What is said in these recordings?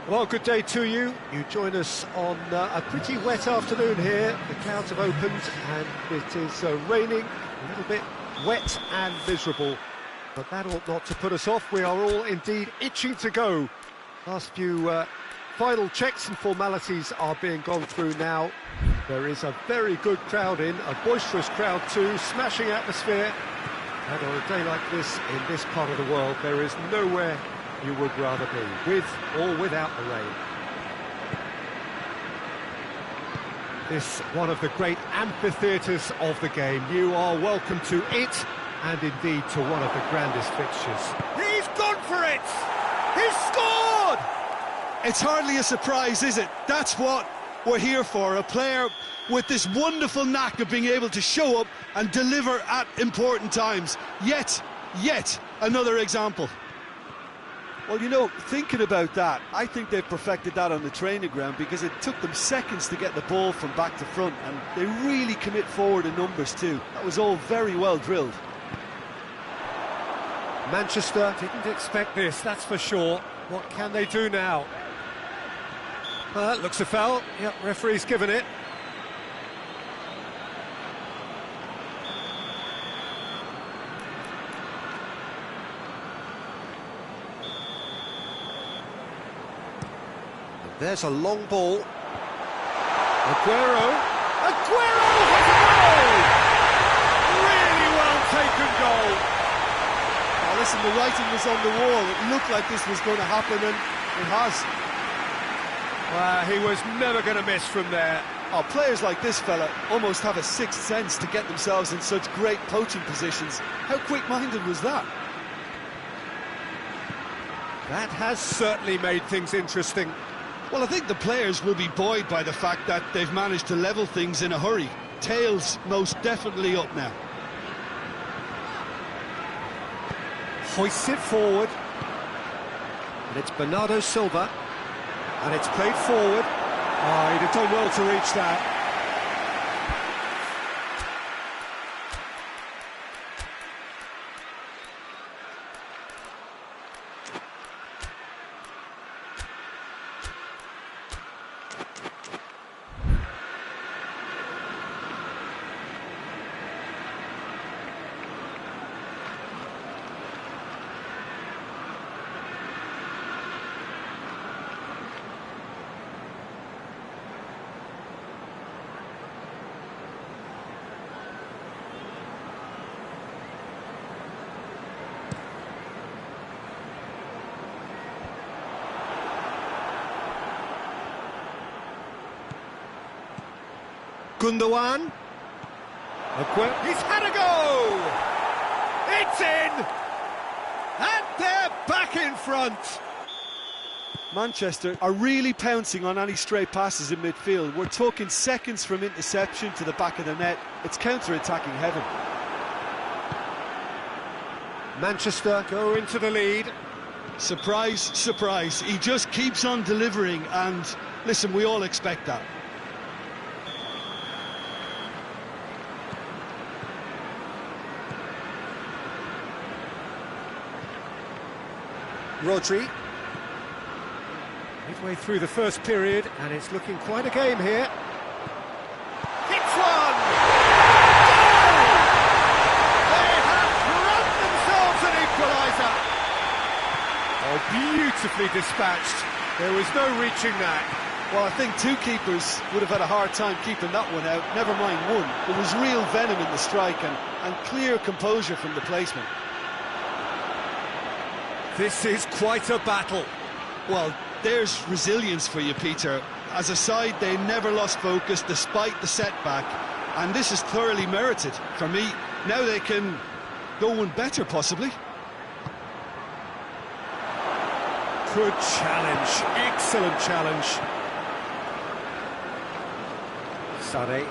Well, good day to you. You join us on a pretty wet afternoon here. The clouds have opened and it is raining, a little bit wet and miserable. But that ought not to put us off. We are all indeed itching to go. Last few final checks and formalities are being gone through now. There is a very good crowd in, a boisterous crowd too, smashing atmosphere. And on a day like this, in this part of the world, there is nowhere you would rather be, with or without the rain. This one of the great amphitheatres of the game. You are welcome to it, and indeed to one of the grandest fixtures. He's gone for it! He's scored! It's hardly a surprise, is it? That's what we're here for, a player with this wonderful knack of being able to show up and deliver at important times. Yet another example. Well, you know, thinking about that, I think they've perfected that on the training ground, because it took them seconds to get the ball from back to front, and they really commit forward in numbers too. That was all very well drilled. Manchester didn't expect this, that's for sure. What can they do now? Looks a foul. Yep, referee's given it. There's a long ball. Aguero has a goal! Really well taken goal. Now listen, the writing was on the wall. It looked like this was going to happen, and it has. Well, he was never going to miss from there. Oh, players like this fella almost have a sixth sense to get themselves in such great poaching positions. How quick-minded was that? That has certainly made things interesting. Well, I think the players will be buoyed by the fact that they've managed to level things in a hurry. Tails most definitely up now. Hoists it forward. And it's Bernardo Silva. And it's played forward. Oh, he'd have done well to reach that. Gundogan. He's had a go! It's in! And they're back in front! Manchester are really pouncing on any stray passes in midfield. We're talking seconds from interception to the back of the net. It's counter-attacking heaven. Manchester go into the lead. Surprise, surprise. He just keeps on delivering, and listen, we all expect that. Rodri. Midway through the first period, and it's looking quite a game here. Hits one! They have run themselves an equaliser! Oh, beautifully dispatched. There was no reaching that. Well, I think two keepers would have had a hard time keeping that one out, never mind one. There was real venom in the strike and clear composure from the placement. This is quite a battle. Well, there's resilience for you, Peter. As a side, they never lost focus despite the setback, and this is thoroughly merited. For me, now they can go one better, possibly. Good challenge, excellent challenge. Sare.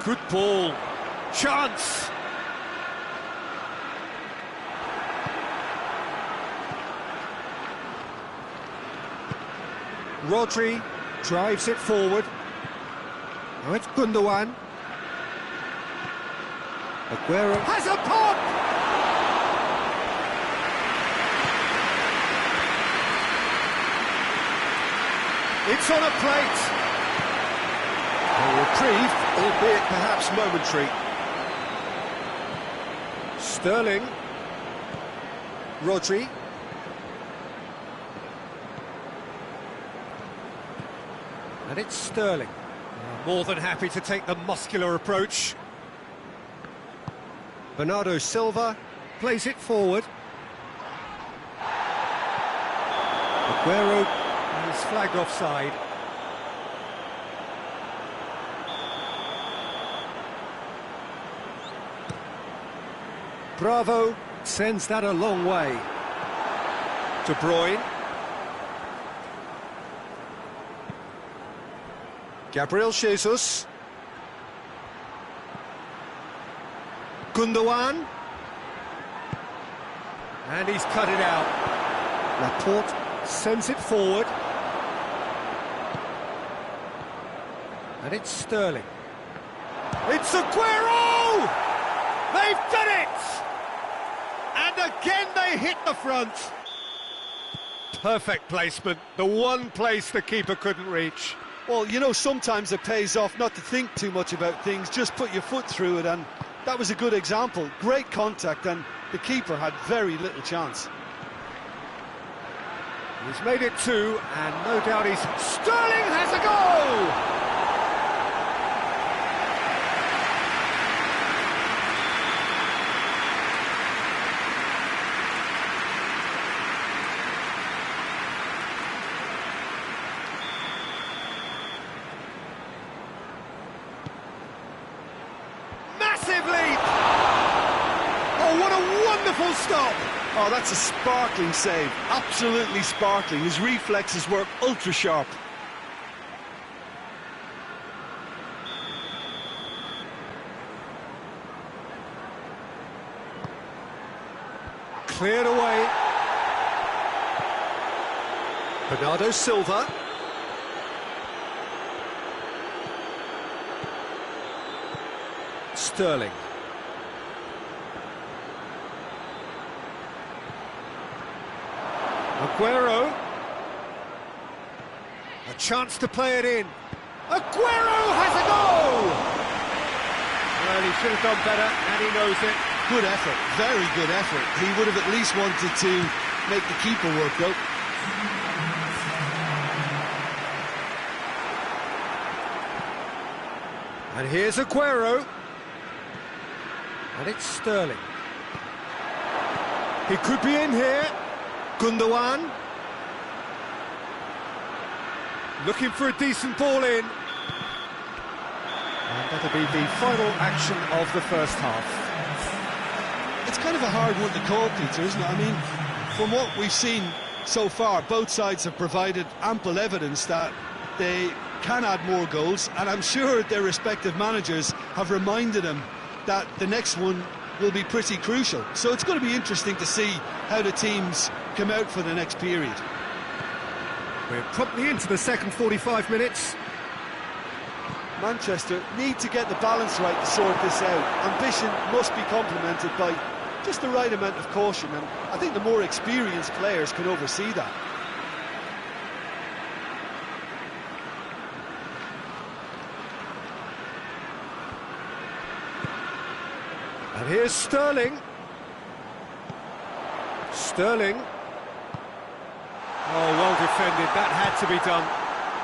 Good ball. Chance! Rodri drives it forward. Now it's Gundogan. Aguero has a pop! It's on a plate. A reprieve, albeit perhaps momentary. Sterling. Rodri. And it's Sterling. More than happy to take the muscular approach. Bernardo Silva plays it forward. Aguero is flagged offside. Bravo sends that a long way. De Bruyne. Gabriel Jesus. Gundogan. And he's cut it out. Laporte sends it forward. And it's Sterling. It's Aguero! They've done it! And again they hit the front. Perfect placement, the one place the keeper couldn't reach. Well, you know, sometimes it pays off not to think too much about things, just put your foot through it, and that was a good example. Great contact, and the keeper had very little chance. He's made it two, and no doubt Sterling has a goal! Massive leap! Oh, what a wonderful stop! Oh, that's a sparkling save, absolutely sparkling. His reflexes were ultra sharp. Cleared away. Bernardo Silva. Sterling. Aguero. A chance to play it in. Aguero has a goal! Well, he should have done better, and he knows it. Good effort, very good effort. He would have at least wanted to make the keeper work, though. And here's Aguero. And it's Sterling. He could be in here. Gundogan. Looking for a decent ball in. And that'll be the final action of the first half. It's kind of a hard one to call, Peter, isn't it? I mean, from what we've seen so far, both sides have provided ample evidence that they can add more goals, and I'm sure their respective managers have reminded them that the next one will be pretty crucial. So it's going to be interesting to see how the teams come out for the next period. We're promptly into the second 45 minutes. Manchester need to get the balance right to sort this out. Ambition must be complemented by just the right amount of caution, and I think the more experienced players can oversee that. And here's Sterling. Sterling. Oh, well defended. That had to be done.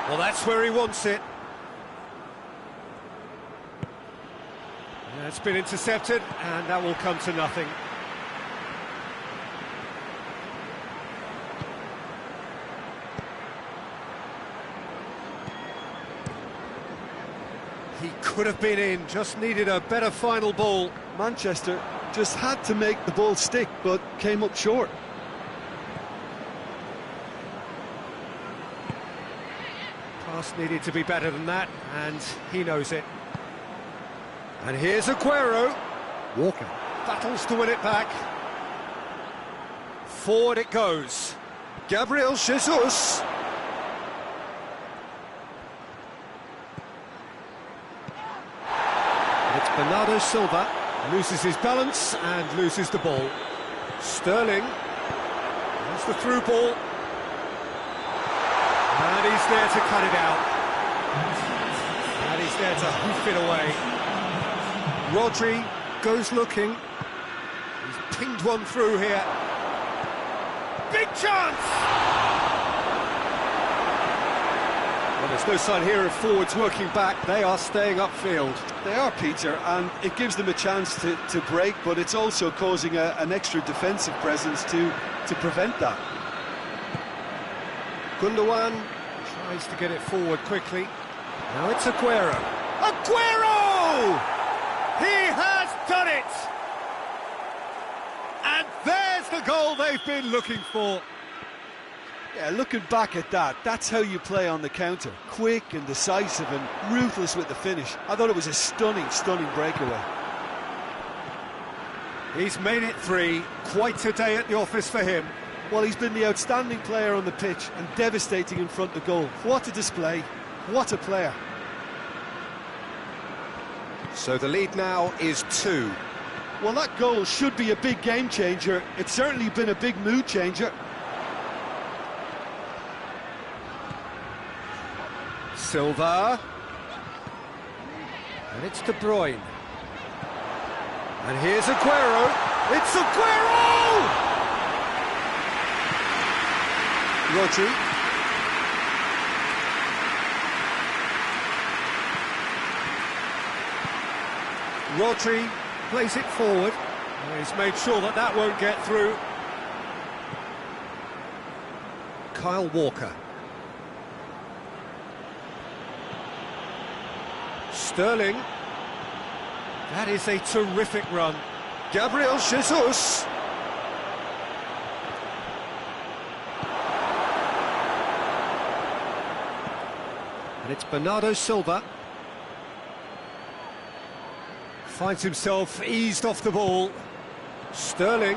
Well, that's where he wants it. It's been intercepted, and that will come to nothing. He could have been in, just needed a better final ball. Manchester just had to make the ball stick, but came up short. Pass needed to be better than that, and he knows it. And here's Aguero. Walker battles to win it back. Forward it goes. Gabriel Jesus. It's Bernardo Silva. Loses his balance and loses the ball. Sterling. That's the through ball. And he's there to cut it out. And he's there to hoof it away. Rodri goes looking. He's pinged one through here. Big chance! Well, there's no sign here of forwards working back. They are staying upfield. They are, Peter, and it gives them a chance to break, but it's also causing an extra defensive presence to prevent that. Gundogan tries to get it forward quickly. Now it's Aguero. Aguero! He has done it! And there's the goal they've been looking for. Yeah, looking back at that, that's how you play on the counter. Quick and decisive and ruthless with the finish. I thought it was a stunning, stunning breakaway. He's made it 3. Quite a day at the office for him. Well, he's been the outstanding player on the pitch and devastating in front of goal. What a display, what a player. So the lead now is 2. Well, that goal should be a big game changer. It's certainly been a big mood changer. Silva. And it's De Bruyne. And here's Aguero. It's Aguero! Rodri. Rodri plays it forward. He's made sure that that won't get through. Kyle Walker. Sterling. That is a terrific run. Gabriel Jesus. And it's Bernardo Silva. Finds himself eased off the ball. Sterling.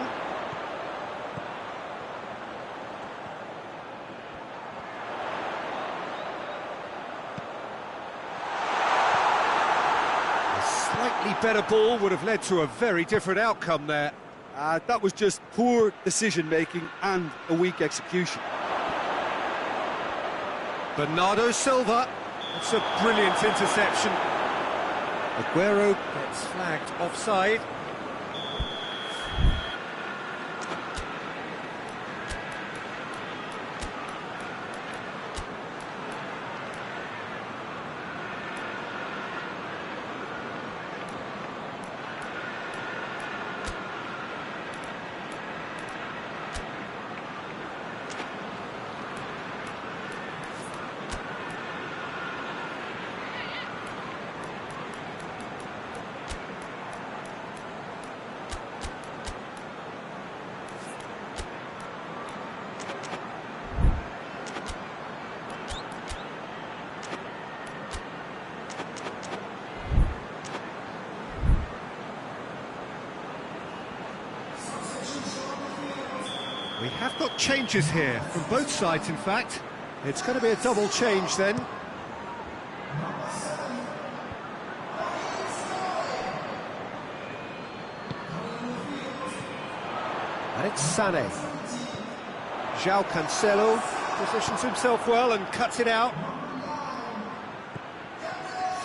A slightly better ball would have led to a very different outcome there. That was just poor decision-making and a weak execution. Bernardo Silva. That's a brilliant interception. Aguero gets flagged offside. We have got changes here, from both sides in fact. It's going to be a double change then. And it's Sané. João Cancelo positions himself well and cuts it out.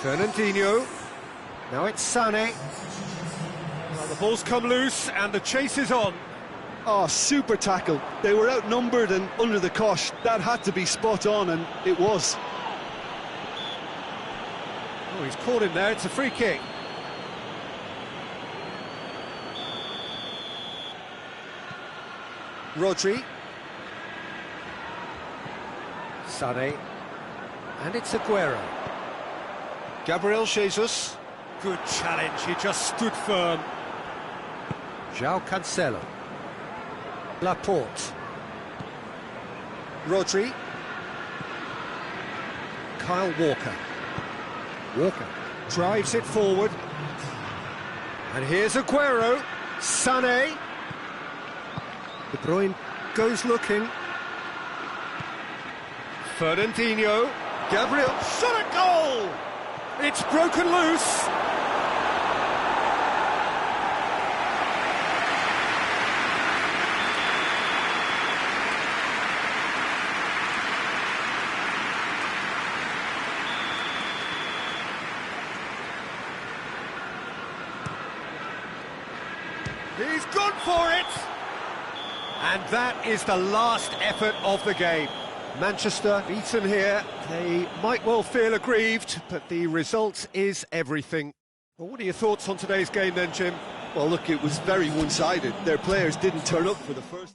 Fernandinho. Now it's Sané. Well, the ball's come loose and the chase is on. Oh, super tackle. They were outnumbered and under the cosh. That had to be spot on, and it was. Oh, he's caught him there. It's a free kick. Rodri. Sané. And it's Aguero. Gabriel Jesus. Good challenge. He just stood firm. João Cancelo. Laporte. Rodri. Kyle Walker. Walker drives it forward. And here's Aguero. Sané. De Bruyne goes looking. Fernandinho. Gabriel shot a goal! It's broken loose. He's gone for it! And that is the last effort of the game. Manchester beaten here. They might well feel aggrieved, but the result is everything. Well, what are your thoughts on today's game then, Jim? Well, look, it was very one-sided. Their players didn't turn up for the first.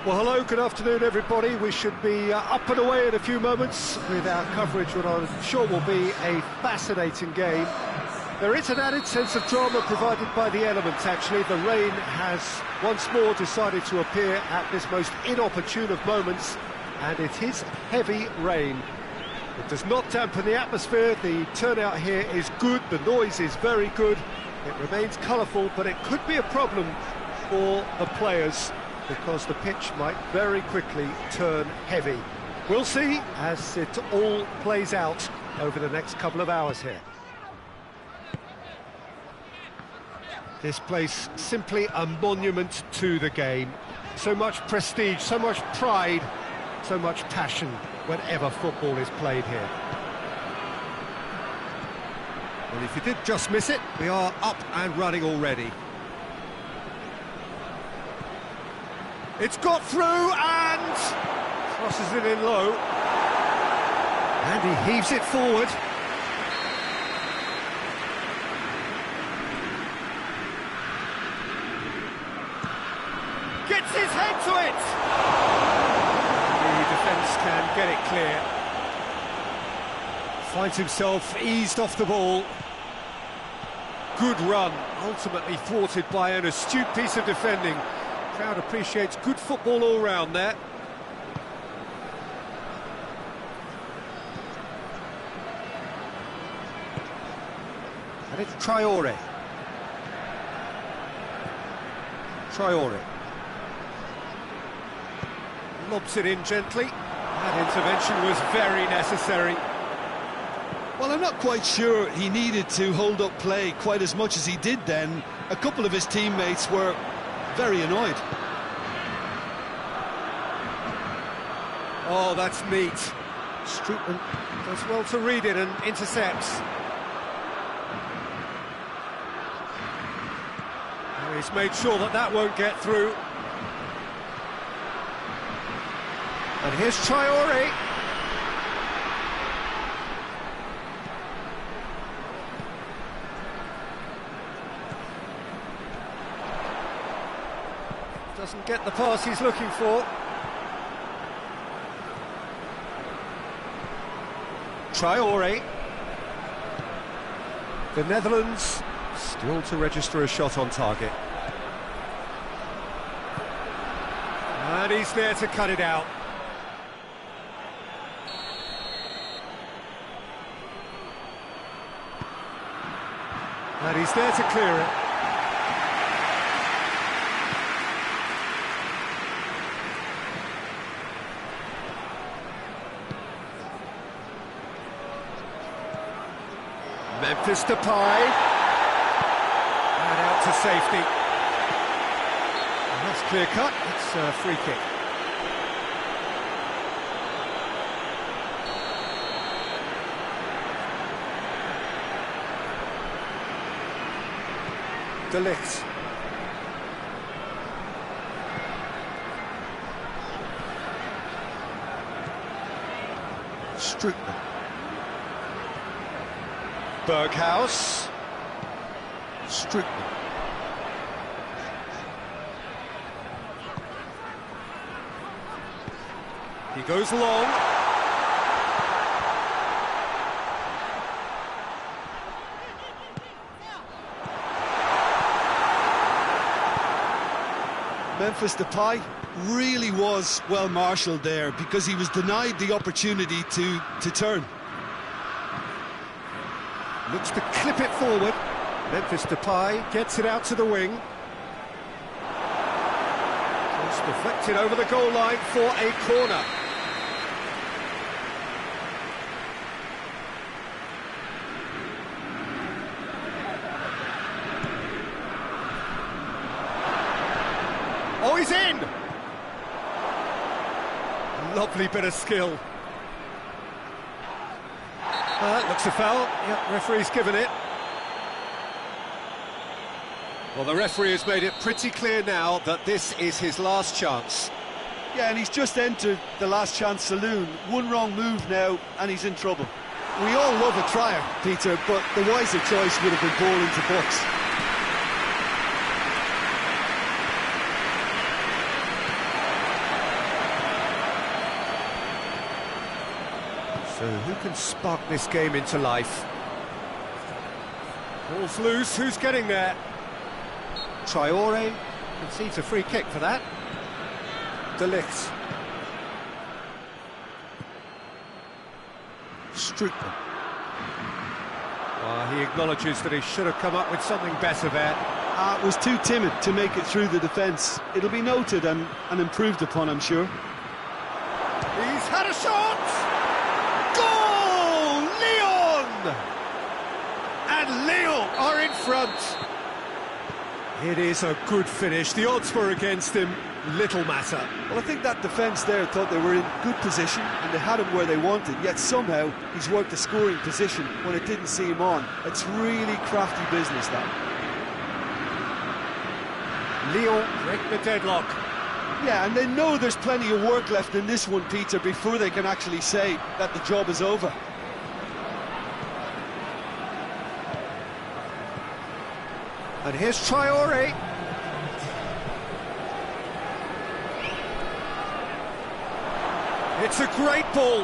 Well, hello, good afternoon, everybody. We should be up and away in a few moments with our coverage, what I'm sure will be a fascinating game. There is an added sense of drama provided by the elements, actually. The rain has once more decided to appear at this most inopportune of moments, and it is heavy rain. It does not dampen the atmosphere. The turnout here is good, the noise is very good. It remains colourful, but it could be a problem for the players, because the pitch might very quickly turn heavy. We'll see as it all plays out over the next couple of hours here. This place simply a monument to the game. So much prestige, so much pride, so much passion whenever football is played here. Well, if you did just miss it, we are up and running already. It's got through and crosses it in low. And he heaves it forward. Gets his head to it! The defence can get it clear. Finds himself eased off the ball. Good run, ultimately thwarted by an astute piece of defending. Crowd appreciates good football all round there. And it's Traore. Traore. Lobs it in gently. That intervention was very necessary. Well, I'm not quite sure he needed to hold up play quite as much as he did then. A couple of his teammates were very annoyed. Oh, that's neat. Strootman does well to read it and intercepts. Oh, he's made sure that that won't get through. And here's Traore. Doesn't get the pass he's looking for. Traore. The Netherlands still to register a shot on target. And he's there to cut it out. And he's there to clear it. Memphis Depay, and out to safety. And that's clear cut, it's a free kick. De Ligt. Strootman. Berghaus. Strootman. He goes long. Memphis Depay really was well marshalled there because he was denied the opportunity to turn. Looks to clip it forward. Memphis Depay gets it out to the wing. It's deflected over the goal line for a corner. Oh, he's in! Lovely bit of skill. Looks a foul. Yep, referee's given it. Well, the referee has made it pretty clear now that this is his last chance. Yeah, and he's just entered the last chance saloon. One wrong move now, and he's in trouble. We all love a trier, Peter, but the wiser choice would have been ball into box. So who can spark this game into life? Ball's loose, who's getting there? Traore concedes a free kick for that. De Ligt. Strootman. Well, he acknowledges that he should have come up with something better there. It was too timid to make it through the defence. It'll be noted and improved upon, I'm sure. He's had a shot! Goal! Lyon! And Lyon are in front. It is a good finish. The odds were against him. Little matter. Well, I think that defence there thought they were in good position and they had him where they wanted, yet somehow he's worked a scoring position when it didn't see him on. It's really crafty business, that. Lyon break the deadlock. Yeah, and they know there's plenty of work left in this one, Peter, before they can actually say that the job is over. And here's Traore. It's a great ball.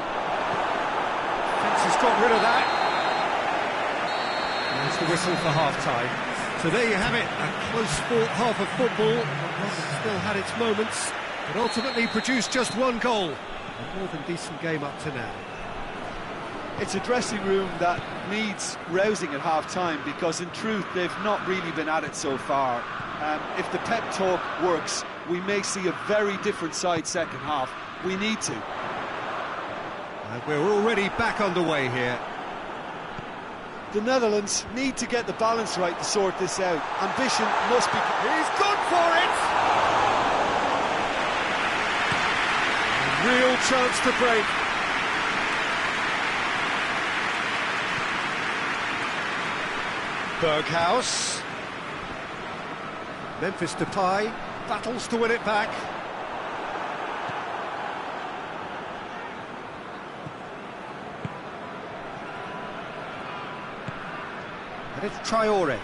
Fence has got rid of that. There's the whistle for half-time. So there you have it, a close sport half of football. It still had its moments, but ultimately produced just one goal. A more than decent game up to now. It's a dressing room that needs rousing at half-time because in truth they've not really been at it so far. If the pep talk works, we may see a very different side second half. We need to. And we're already back underway here. The Netherlands need to get the balance right to sort this out. Ambition must be... He's gone for it! Real chance to break. Berghaus. Memphis Depay battles to win it back. And it's Traore.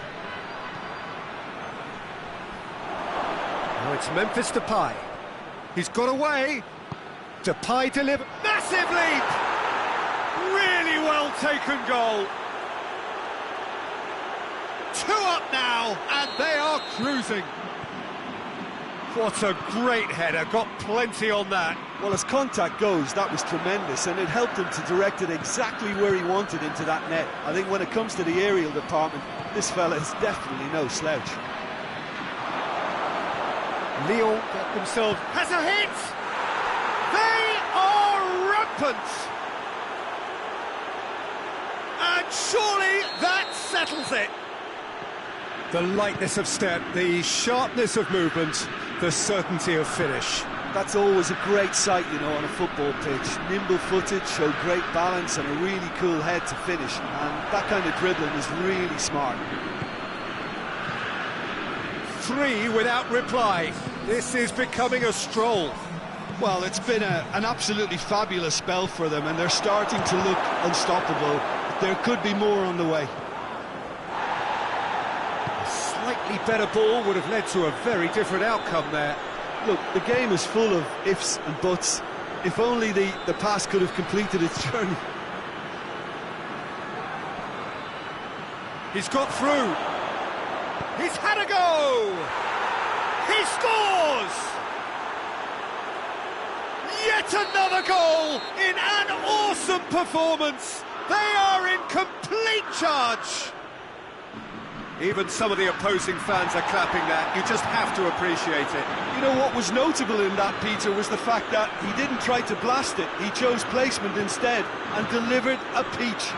Now it's Memphis Depay. He's got away. Depay delivered. Massive leap! Really well taken goal. 2 up now, and they are cruising. What a great header, got plenty on that. Well, as contact goes, that was tremendous, and it helped him to direct it exactly where he wanted into that net. I think when it comes to the aerial department, this fella is definitely no slouch. Lyon get themselves... Has a hit! They are rampant! And surely that settles it. The lightness of step, the sharpness of movement, the certainty of finish. That's always a great sight, you know, on a football pitch. Nimble-footed, showed great balance and a really cool head to finish. And that kind of dribbling is really smart. 3 without reply. This is becoming a stroll. Well, it's been an absolutely fabulous spell for them, and they're starting to look unstoppable. There could be more on the way. Slightly better ball would have led to a very different outcome there. Look, the game is full of ifs and buts. If only the pass could have completed its journey. He's got through. He's had a go! He scores! Yet another goal in an awesome performance. They are in complete charge. Even some of the opposing fans are clapping that. You just have to appreciate it. You know what was notable in that, Peter, was the fact that he didn't try to blast it. He chose placement instead and delivered a peach.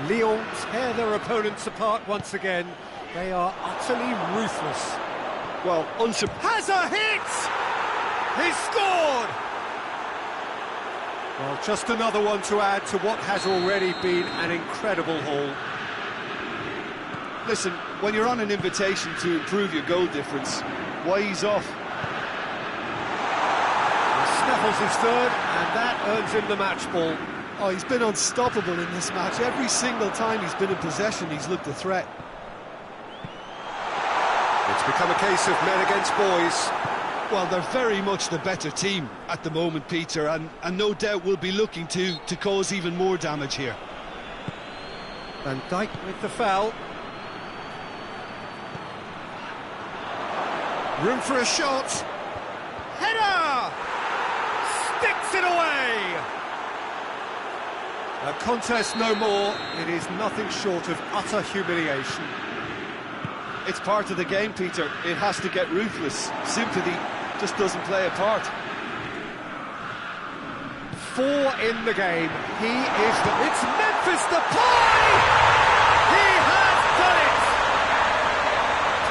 Lyon tear their opponents apart once again. They are utterly ruthless. Well, Has a hit! He scored! Well, just another one to add to what has already been an incredible haul. Listen, when you're on an invitation to improve your goal difference, why ease off? He snaffles his third, and that earns him the match ball. Oh, he's been unstoppable in this match. Every single time he's been in possession, he's looked a threat. It's become a case of men against boys. Well, they're very much the better team at the moment, Peter, and no doubt will be looking to cause even more damage here. Van Dijk with the foul. Room for a shot. Header! Sticks it away! A contest no more. It is nothing short of utter humiliation. It's part of the game, Peter. It has to get ruthless. Sympathy just doesn't play a part. 4 in the game. He is the... It's Memphis Depay! He has done it!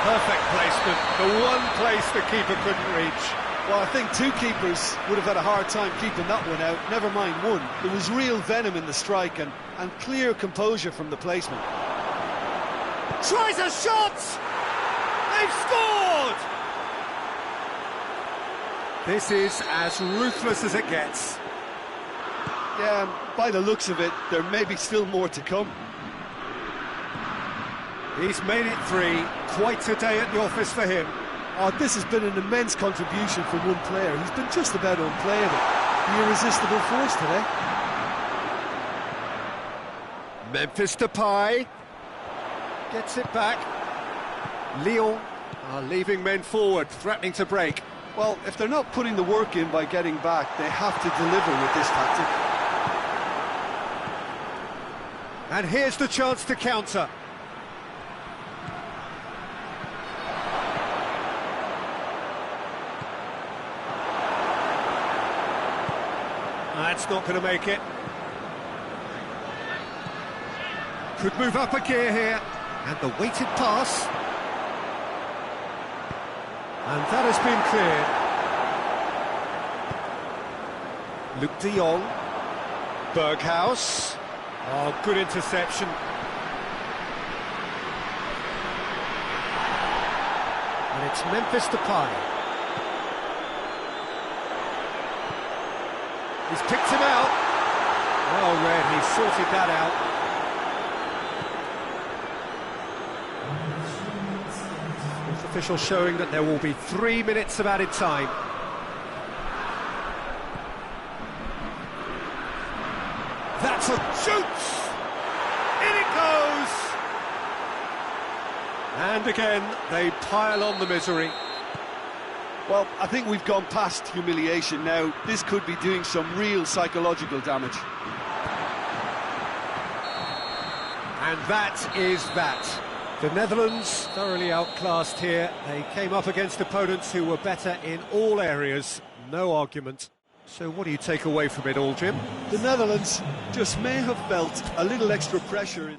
Perfect placement. The one place the keeper couldn't reach. Well, I think 2 keepers would have had a hard time keeping that one out, never mind 1. There was real venom in the strike and clear composure from the placement. Tries a shot! They've scored! This is as ruthless as it gets. Yeah, by the looks of it, there may be still more to come. He's made it 3. Quite a day at the office for him. Oh, this has been an immense contribution from one player. He's been just about unplayable. The irresistible force today. Memphis Depay gets it back. Lyon are leaving men forward, threatening to break. Well, if they're not putting the work in by getting back, they have to deliver with this tactic. And here's the chance to counter. that's not going to make it. Could move up a gear here. And the weighted pass. And that has been cleared. Luke de Jong. Berghaus. Oh, good interception. And it's Memphis Depay. He's picked him out. Well read, he sorted that out. Fourth official showing that there will be 3 minutes of added time. That's a shoot! In it goes! And again, they pile on the misery. Well, I think we've gone past humiliation now. This could be doing some real psychological damage. And that is that. The Netherlands thoroughly outclassed here. They came up against opponents who were better in all areas. No argument. So what do you take away from it all, Jim? The Netherlands just may have felt a little extra pressure in...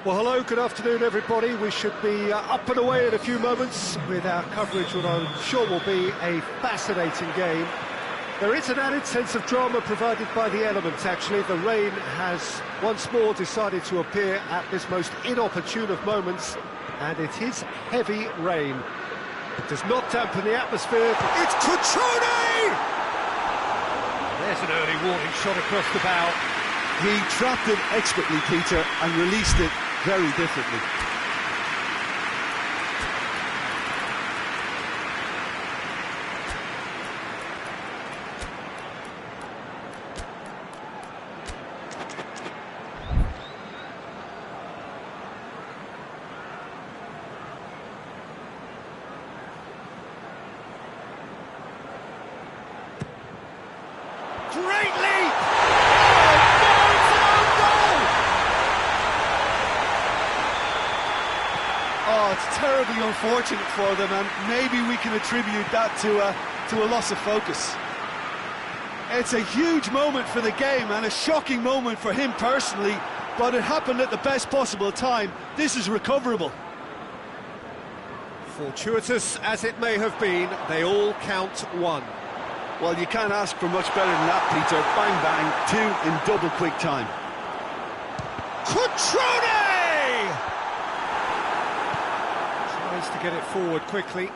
Well, hello, good afternoon, everybody. We should be up and away in a few moments with our coverage, what I'm sure will be a fascinating game. There is an added sense of drama provided by the elements, actually. The rain has once more decided to appear at this most inopportune of moments, and it is heavy rain. It does not dampen the atmosphere. It's Cutrone! There's an early warning shot across the bow. He trapped it expertly, Peter, and released it very differently. Great leap! Oh, no, it's an own goal! Oh, it's terribly unfortunate for them, and maybe we can attribute that to a loss of focus. It's a huge moment for the game and a shocking moment for him personally, but it happened at the best possible time. This is recoverable. Fortuitous as it may have been, they all count one. Well, you can't ask for much better than that, Peter. Bang, bang, two in double quick time. Cutrone! Tries to get it forward quickly.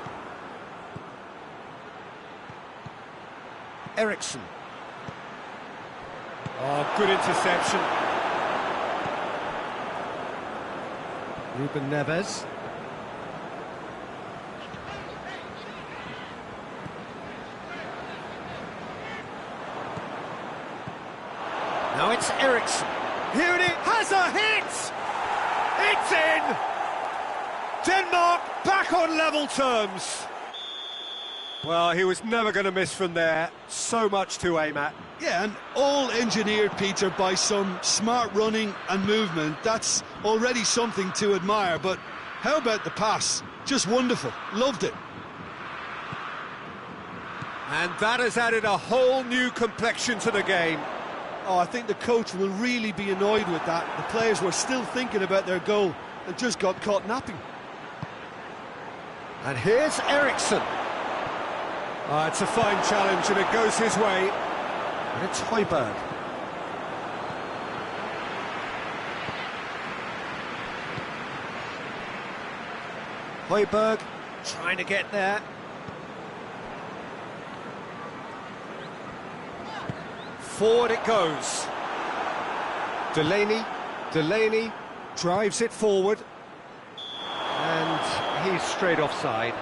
Eriksson. Oh, good interception. Ruben Neves. Now it's Eriksson. Here it is, has a hit! It's in! Denmark back on level terms. Well, he was never going to miss from there. So much to aim at. Yeah, and all engineered, Peter, by some smart running and movement. That's already something to admire, but how about the pass? Just wonderful. Loved it. And that has added a whole new complexion to the game. Oh, I think the coach will really be annoyed with that. The players were still thinking about their goal and just got caught napping. And here's Eriksson. It's a fine challenge and it goes his way. And it's Højbjerg. Højbjerg trying to get there. Forward it goes. Delaney drives it forward. And he's straight offside.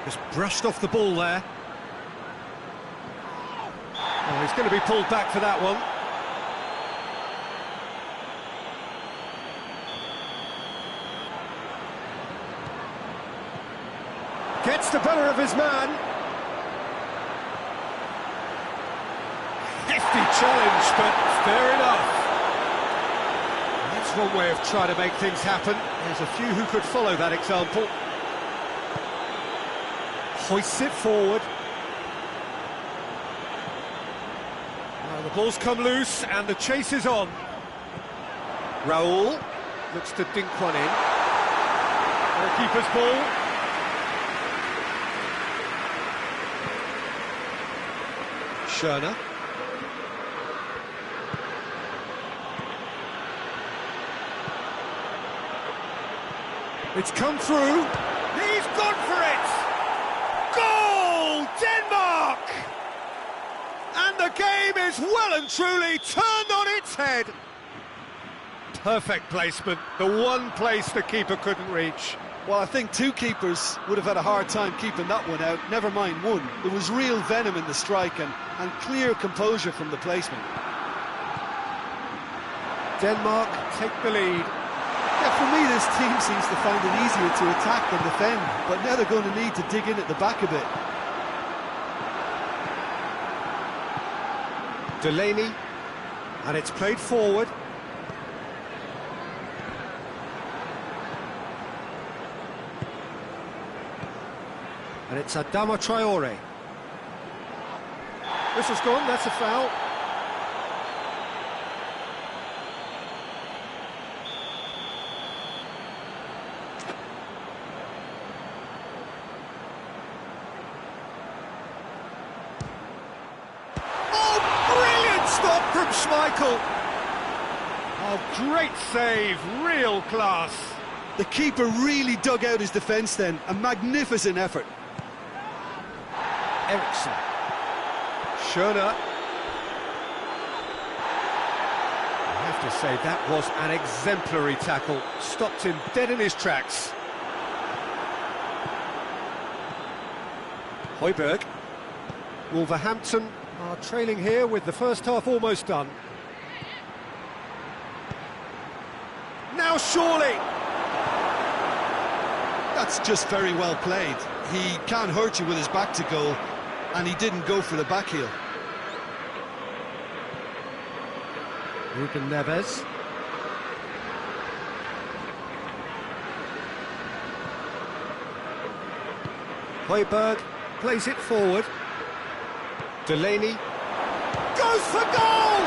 Just brushed off the ball there. Oh, he's going to be pulled back for that one. Gets the better of his man. Hefty challenge, but fair enough. That's one way of trying to make things happen. There's a few who could follow that example. Hoists it forward. Now the ball's come loose and the chase is on. Raul looks to dink one in. Goalkeeper's ball. Schöne. It's come through. He's gone for it! Goal! Denmark! And the game is well and truly turned on its head. Perfect placement, the one place the keeper couldn't reach. Well, I think two keepers would have had a hard time keeping that one out, never mind one. There was real venom in the strike and clear composure from the placement. Denmark take the lead. Yeah, for me, this team seems to find it easier to attack than defend, but now they're going to need to dig in at the back a bit. Delaney, and it's played forward. And it's Adama Traore. This has gone, that's a foul. Oh, brilliant stop from Schmeichel. Oh, great save, real class. The keeper really dug out his defence then. A magnificent effort. Eriksson. Schöner. I have to say, that was an exemplary tackle. Stopped him dead in his tracks. Højbjerg. Wolverhampton are trailing here with the first half almost done. Now surely! That's just very well played. He can't hurt you with his back to goal, and he didn't go for the back heel. Ruben Neves. Højbjerg plays it forward. Delaney goes for goal!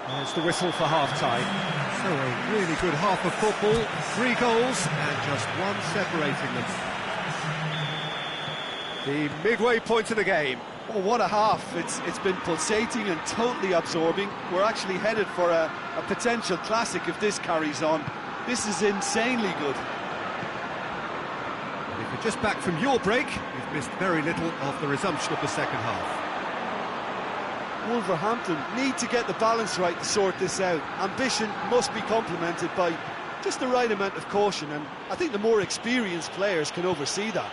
There's the whistle for half-time. So a really good half of football, 3 goals and just one separating them. The midway point of the game. Oh, what a half. It's been pulsating and totally absorbing. We're actually headed for a potential classic if this carries on. This is insanely good. And if you're just back from your break, you've missed very little of the resumption of the second half. Wolverhampton need to get the balance right to sort this out. Ambition must be complemented by just the right amount of caution, and I think the more experienced players can oversee that.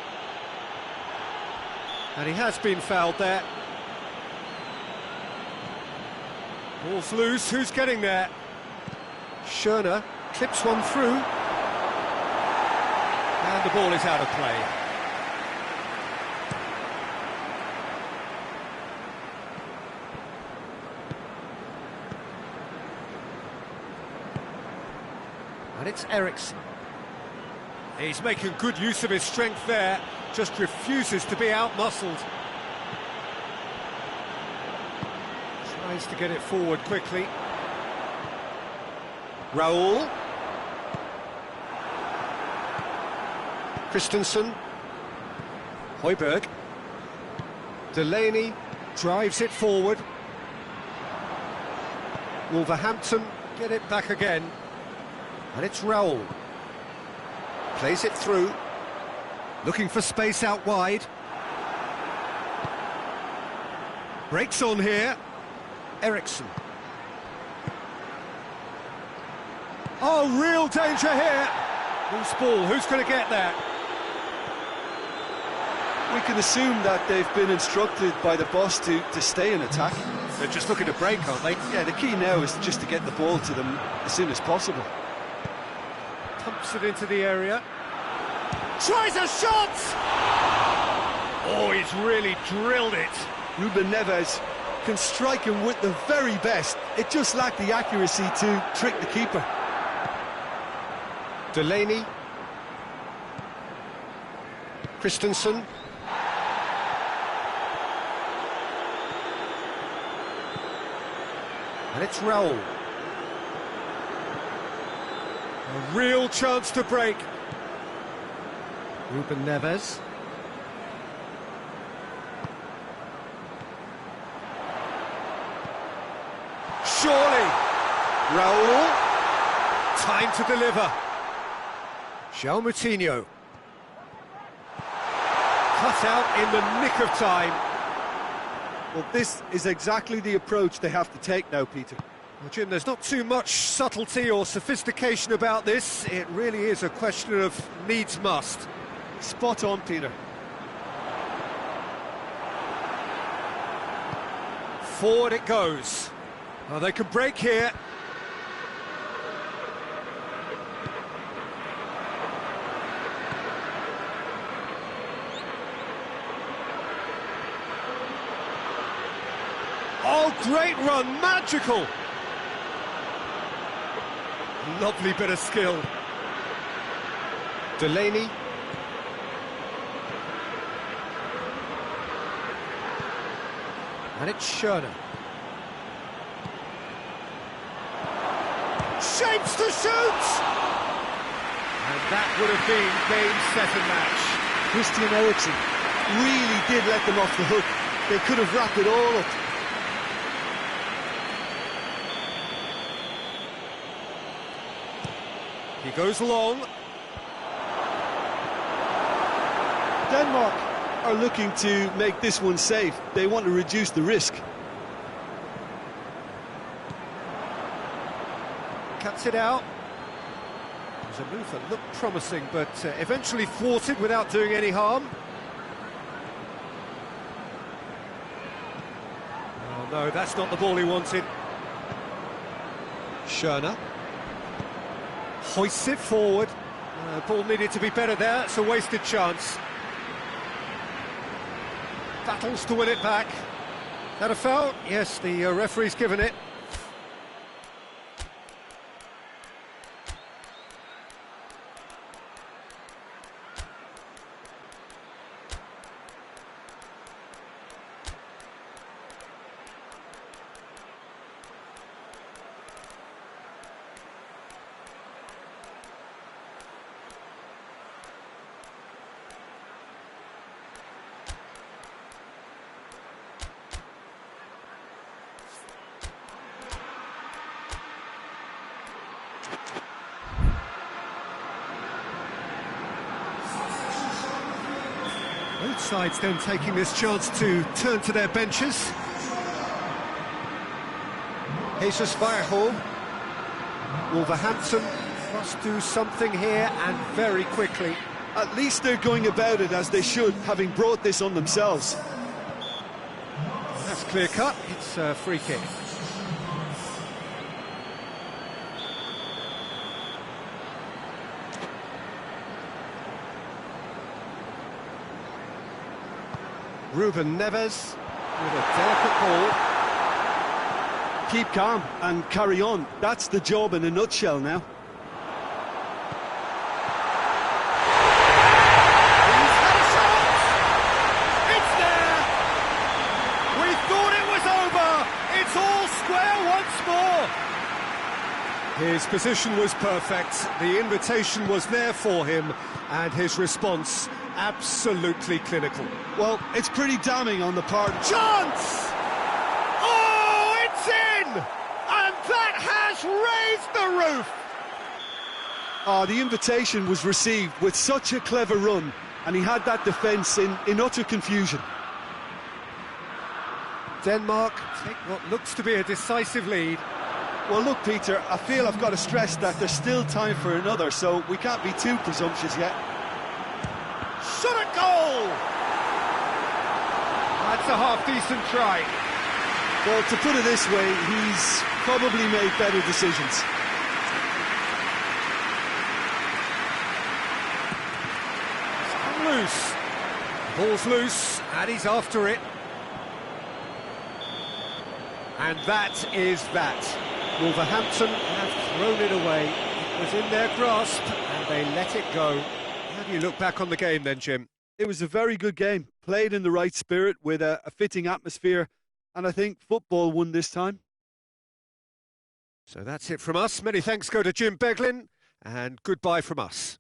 And he has been fouled there. Ball's loose, who's getting there? Schöner clips one through. And the ball is out of play. And it's Eriksson. He's making good use of his strength there, just refuses to be out-muscled. Tries to get it forward quickly. Raul. Christensen. Højbjerg. Delaney drives it forward. Wolverhampton get it back again. And it's Raul. Plays it through. Looking for space out wide. Breaks on here. Eriksson. Oh, real danger here. Loose ball, who's going to get that? We can assume that they've been instructed by the boss to stay in attack. They're just looking to break, aren't they? Yeah, the key now is just to get the ball to them as soon as possible. Pumps it into the area. Tries a shot! Oh, he's really drilled it. Ruben Neves can strike him with the very best. It just lacked the accuracy to trick the keeper. Delaney. Christensen. And it's Raul. A real chance to break. Ruben Neves. Surely. Raul. Time to deliver. João Moutinho. Cut out in the nick of time. Well, this is exactly the approach they have to take now, Peter. Well, Jim, there's not too much subtlety or sophistication about this. It really is a question of needs must. Spot on, Peter. Forward it goes. Oh, they can break here. Oh, great run, magical! Lovely bit of skill. Delaney. And it's Schöner. Shapes to shoot! And that would have been game, set and match. Christian Eriksen really did let them off the hook. They could have wrapped it all up. He goes long. Denmark are looking to make this one safe. They want to reduce the risk. Cuts it out. It was a move that looked promising, but eventually thwarted without doing any harm. Oh no, that's not the ball he wanted. Schöner hoists it forward. Ball needed to be better there. It's a wasted chance. Battles to win it back. That a foul? Yes, the referee's given it. Both sides then taking this chance to turn to their benches. Jesus Vallejo. Wolverhampton must do something here, and very quickly. At least they're going about it as they should, having brought this on themselves. That's clear cut. It's a free kick. Ruben Neves with a delicate ball. Keep calm and carry on. That's the job in a nutshell now. He's had a shot! It's there! We thought it was over! It's all square once more! His position was perfect, the invitation was there for him, and his response absolutely clinical. Well, it's pretty damning on the part. Chance! Oh, it's in! And that has raised the roof! The invitation was received with such a clever run, and he had that defence in utter confusion. Denmark take what looks to be a decisive lead. Well, look, Peter, I feel I've got to stress that there's still time for another, so we can't be too presumptuous yet. Shot at goal! That's a half-decent try. Well, to put it this way, he's probably made better decisions. It's come loose. Ball's loose, and he's after it. And that is that. Wolverhampton have thrown it away. It was in their grasp, and they let it go. How do you look back on the game then, Jim? It was a very good game, played in the right spirit with a fitting atmosphere, and I think football won this time. So that's it from us. Many thanks go to Jim Beglin, and goodbye from us.